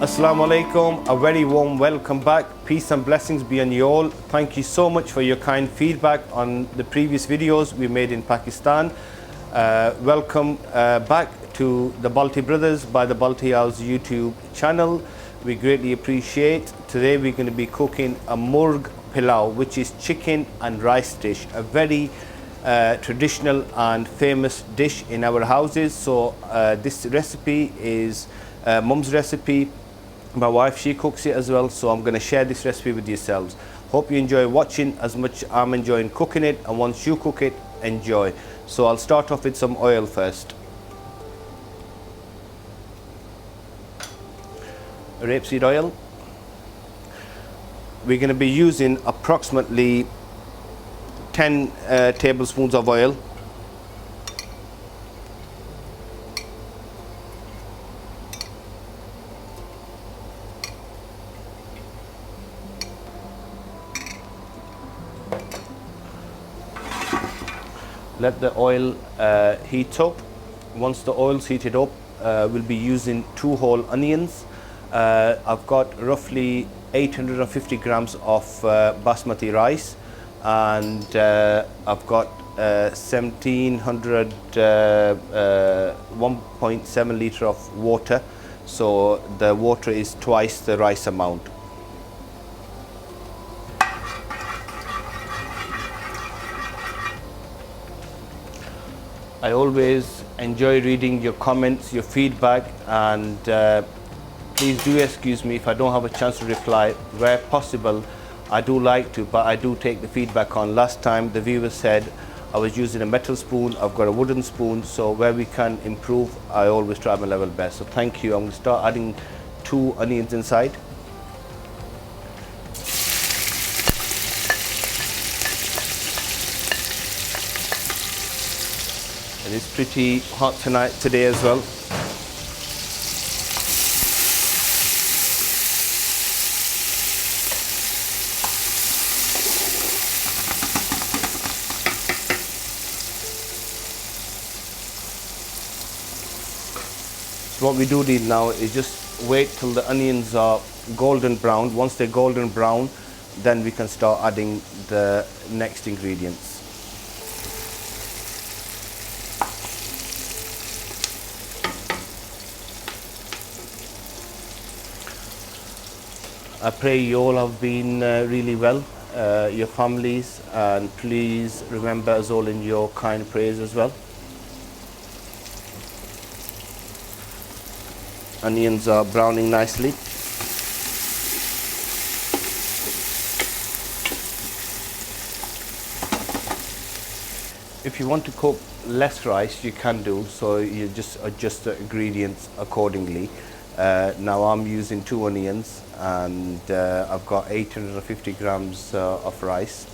Assalamu alaikum, a very warm welcome back. Peace and blessings be on you all. Thank you so much for your kind feedback on the previous videos we made in Pakistan. Welcome back to the Balti Brothers by the Balti House YouTube channel. We greatly appreciate. Today we're going to be cooking a Murgh Pilau, which is chicken and rice dish, a very traditional and famous dish in our houses. So this recipe is Mum's recipe. My wife, she cooks it as well, so I'm going to share this recipe with yourselves. Hope you enjoy watching as much as I'm enjoying cooking it, and once you cook it, enjoy. So I'll start off with some oil first. Rapeseed oil. We're going to be using approximately 10 tablespoons of oil. Let the oil heat up. Once the oil's heated up, we'll be using 2 whole onions. I've got roughly 850 grams of basmati rice, and I've got 1700 1.7 litre of water, so the water is twice the rice amount. I always enjoy reading your comments, your feedback, and please do excuse me if I don't have a chance to reply. Where possible, I do like to, but I do take the feedback on. Last time the viewer said I was using a metal spoon, I've got a wooden spoon, so where we can improve, I always try my level best. So thank you. I'm going to start adding 2 onions inside. And it's pretty hot today as well. So what we do need now is just wait till the onions are golden brown. Once they're golden brown, then we can start adding the next ingredients. I pray you all have been really well, your families, and please remember us all in your kind prayers as well. Onions are browning nicely. If you want to cook less rice, you can do, so you just adjust the ingredients accordingly. Now I'm using 2 onions, and I've got 850 grams of rice.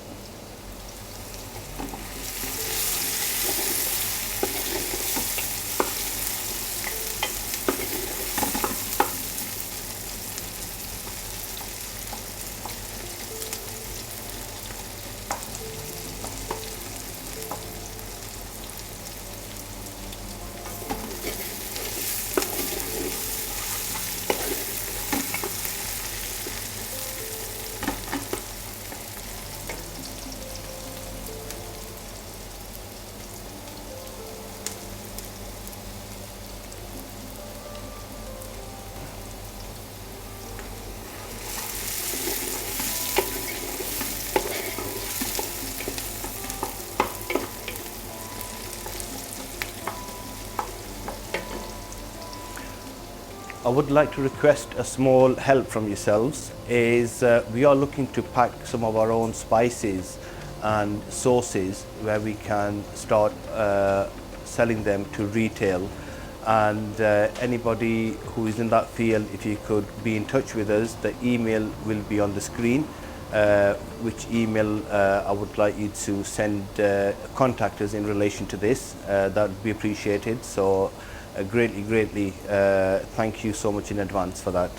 I would like to request a small help from yourselves. We are looking to pack some of our own spices and sauces where we can start selling them to retail, and anybody who is in that field, if you could be in touch with us, the email will be on the screen, which email I would like you to send contact us in relation to this. That would be appreciated. So greatly thank you so much in advance for that.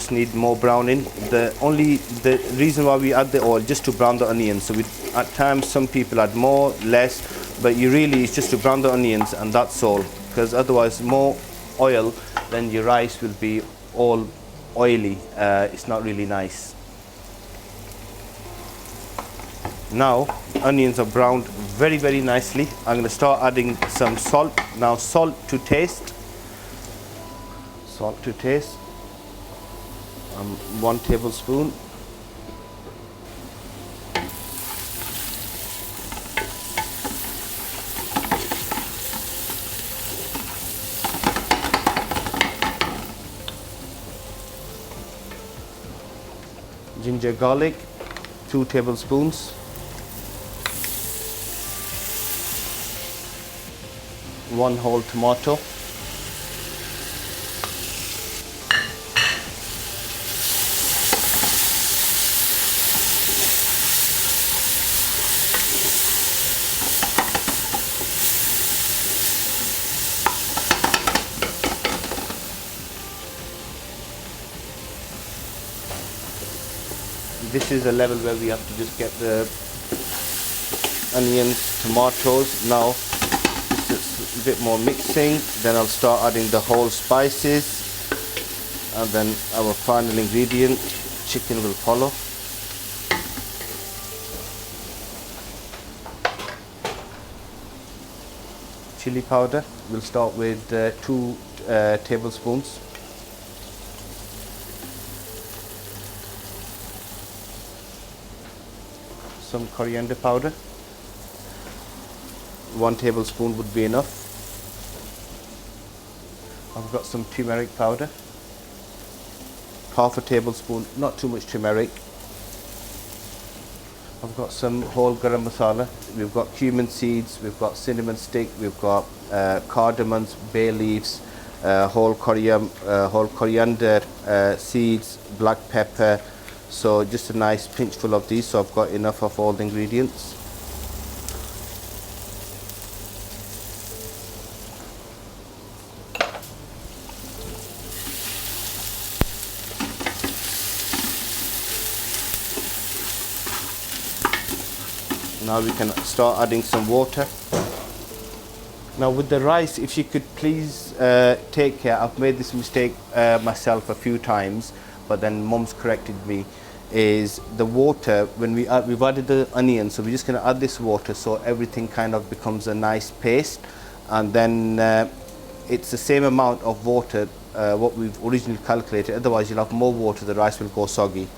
just need more browning. The reason why we add the oil just to brown the onions. So at times some people add more, less, but it's just to brown the onions, and that's all. Because otherwise, more oil, then your rice will be all oily. It's not really nice. Now onions are browned very, very nicely. I'm going to start adding some salt. Now salt to taste. Salt to taste. 1 tablespoon. Ginger garlic, 2 tablespoons. 1 whole tomato. This is a level where we have to just get the onions, tomatoes. Now just a bit more mixing, then I'll start adding the whole spices, and then our final ingredient, chicken, will follow. Chili powder, we'll start with 2 tablespoons. Some coriander powder, 1 tablespoon would be enough. I've got some turmeric powder, 1/2 tablespoon, not too much turmeric. I've got some whole garam masala. We've got cumin seeds, we've got cinnamon stick, we've got cardamoms, bay leaves, whole coriander seeds, black pepper. So just a nice pinchful of these, so I've got enough of all the ingredients. Now we can start adding some water. Now with the rice, if you could please take care, I've made this mistake myself a few times, but then Mum's corrected me, is the water, when we've added the onion, so we're just going to add this water so everything kind of becomes a nice paste, and then it's the same amount of water what we've originally calculated. Otherwise you'll have more water, the rice will go soggy.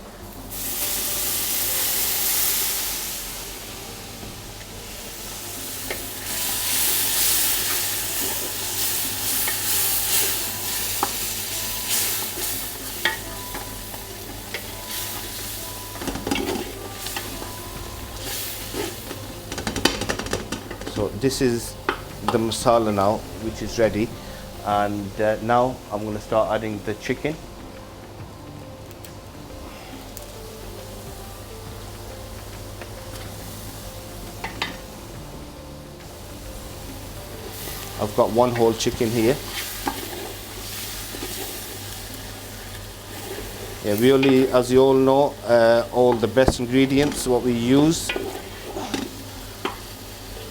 So this is the masala now, which is ready, and now I'm going to start adding the chicken. I've got 1 whole chicken here. Yeah, really, as you all know, all the best ingredients what we use.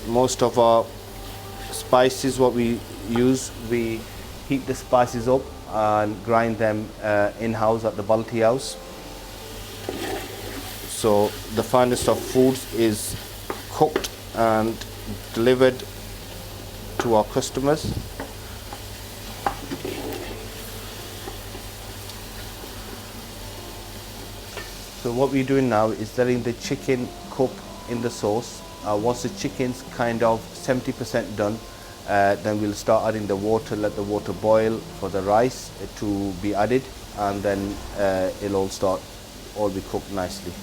Most of our spices what we use, we heat the spices up and grind them in-house at the Balti house. So the finest of foods is cooked and delivered to our customers. So what we're doing now is letting the chicken cook in the sauce. Once the chicken's kind of 70% done, then we'll start adding the water, let the water boil for the rice to be added, and then it'll all be cooked nicely.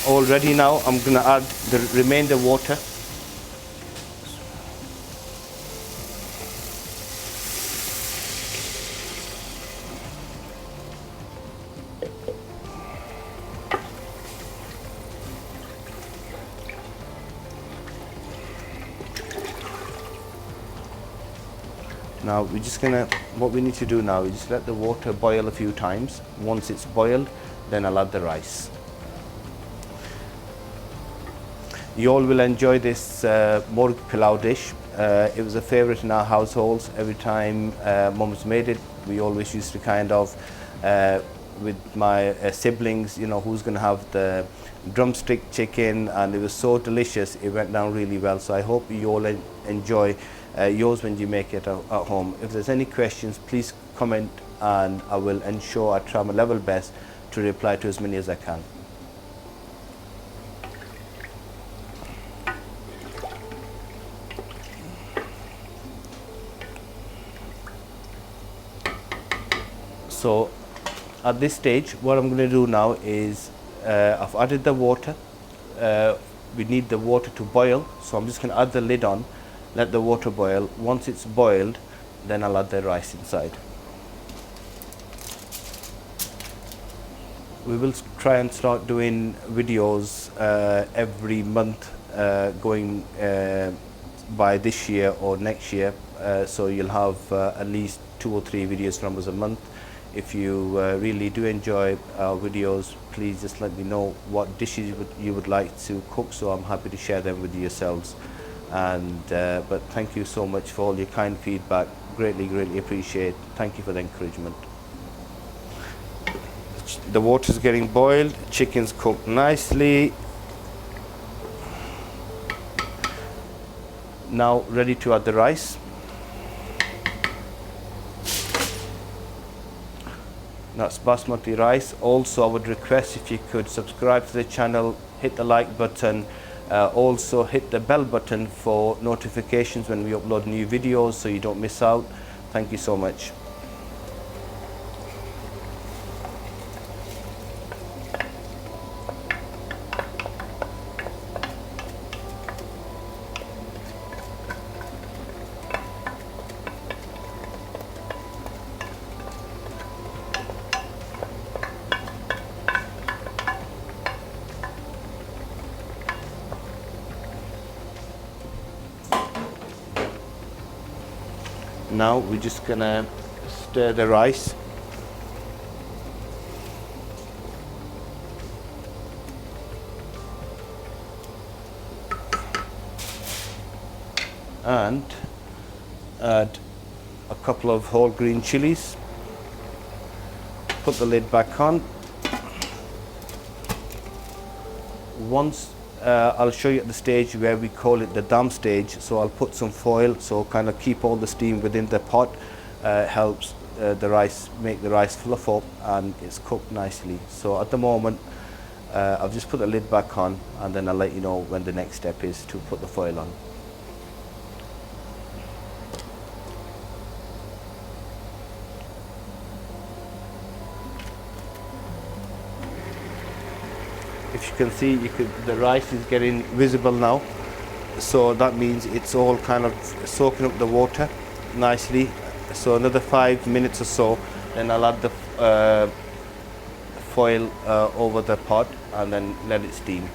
All ready now. I'm going to add the remainder water. Now we're just gonna, what we need to do now is just let the water boil a few times. Once it's boiled, then I'll add the rice. You all will enjoy this Murgh Pilau dish. It was a favorite in our households. Every time Mum's made it, we always used to kind of, with my siblings, you know, who's gonna have the drumstick chicken, and it was so delicious. It went down really well. So I hope you all enjoy yours when you make it at home. If there's any questions, please comment, and I will ensure I try my level best to reply to as many as I can. So at this stage, what I'm going to do now is I've added the water. We need the water to boil, so I'm just going to add the lid on, let the water boil. Once it's boiled, then I'll add the rice inside. We will try and start doing videos every month going by this year or next year, so you'll have at least 2 or 3 videos from us a month. If you really do enjoy our videos, please just let me know what dishes you would like to cook, so I'm happy to share them with yourselves. And but thank you so much for all your kind feedback. Greatly appreciate. Thank you for the encouragement. The water's getting boiled, chicken's cooked nicely. Now ready to add the rice. That's basmati rice. Also, I would request if you could subscribe to the channel, hit the like button, also hit the bell button for notifications when we upload new videos so you don't miss out. Thank you so much. Now we're just gonna stir the rice. And add a couple of whole green chilies. Put the lid back on. Once I'll show you at the stage where we call it the dum stage, so I'll put some foil so kind of keep all the steam within the pot. Helps the rice, make the rice fluff up and it's cooked nicely. So at the moment I'll just put the lid back on, and then I'll let you know when the next step is to put the foil on. If you can see, the rice is getting visible now, so that means it's all kind of soaking up the water nicely. So another 5 minutes or so, then I'll add the foil over the pot and then let it steam.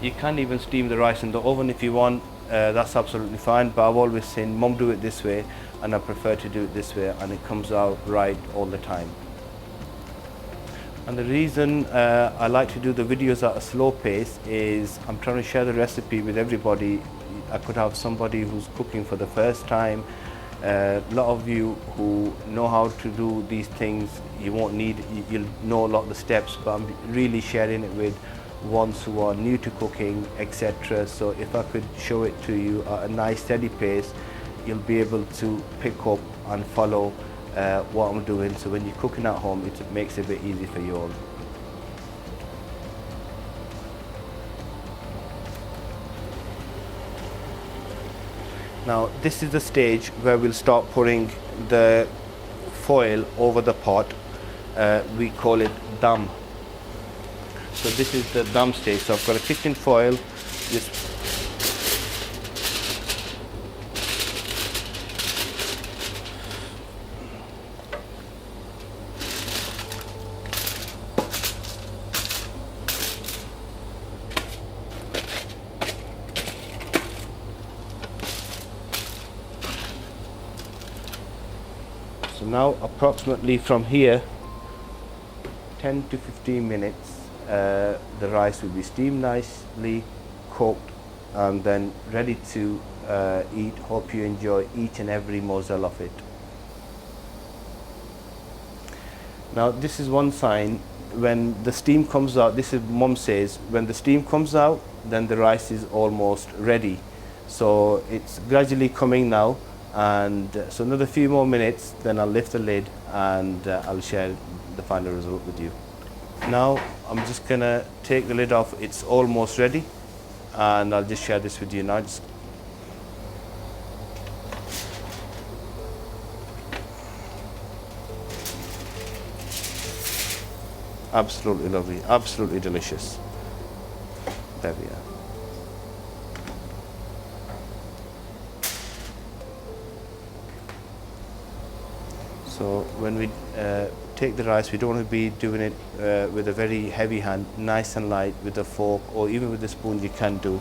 You can even steam the rice in the oven if you want, that's absolutely fine, but I've always seen Mum do it this way, and I prefer to do it this way, and it comes out right all the time. And the reason I like to do the videos at a slow pace is I'm trying to share the recipe with everybody. I could have somebody who's cooking for the first time. A lot of you who know how to do these things, you'll know a lot of the steps, but I'm really sharing it with ones who are new to cooking, etc. So if I could show it to you at a nice steady pace, you'll be able to pick up and follow what I'm doing, so when you're cooking at home it makes it a bit easy for you all. Now this is the stage where we'll start putting the foil over the pot. We call it dum. So this is the dum stage. So I've got a kitchen foil, just So now approximately from here 10 to 15 minutes the rice will be steamed nicely, cooked, and then ready to eat. Hope you enjoy each and every morsel of it. Now this is one sign when the steam comes out. This is mom says when the steam comes out, then the rice is almost ready. So it's gradually coming now, and so another few more minutes, then I'll lift the lid and I'll share the final result with you. Now I'm just gonna take the lid off. It's almost ready, and I'll just share this with you now. Absolutely lovely, absolutely delicious. There we are. So when we take the rice, we don't want to be doing it with a very heavy hand. Nice and light with a fork, or even with a spoon you can do.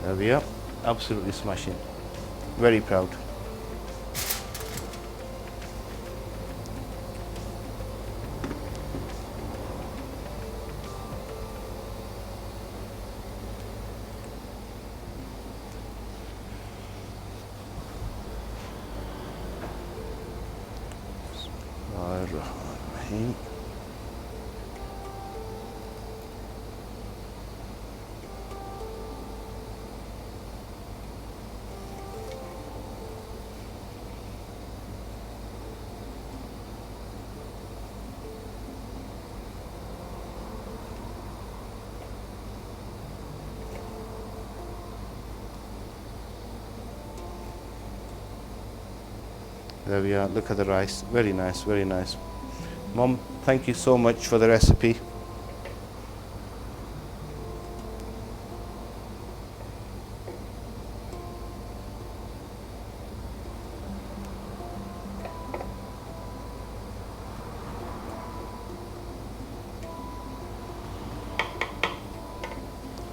There we are, absolutely smashing. Very proud. Bismillahirrahmanirrahim. There we are, look at the rice, very nice, very nice. Mom, thank you so much for the recipe.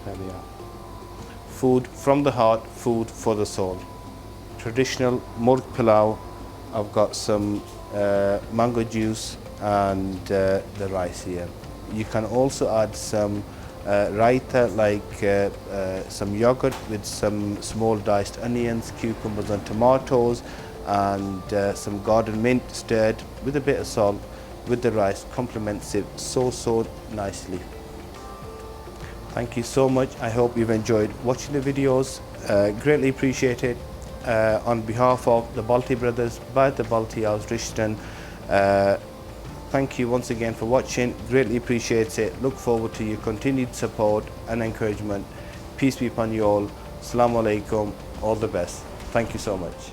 There we are. Food from the heart, food for the soul. Traditional Murgh Pilau. I've got some mango juice and the rice here. You can also add some raita, like some yogurt with some small diced onions, cucumbers and tomatoes, and some garden mint stirred with a bit of salt with the rice. Complements it so nicely. Thank you so much. I hope you've enjoyed watching the videos. Greatly appreciate it. On behalf of the Balti Brothers, by the Balti House, Rishton, thank you once again for watching. Greatly appreciate it. Look forward to your continued support and encouragement. Peace be upon you all. Assalamu alaikum. All the best. Thank you so much.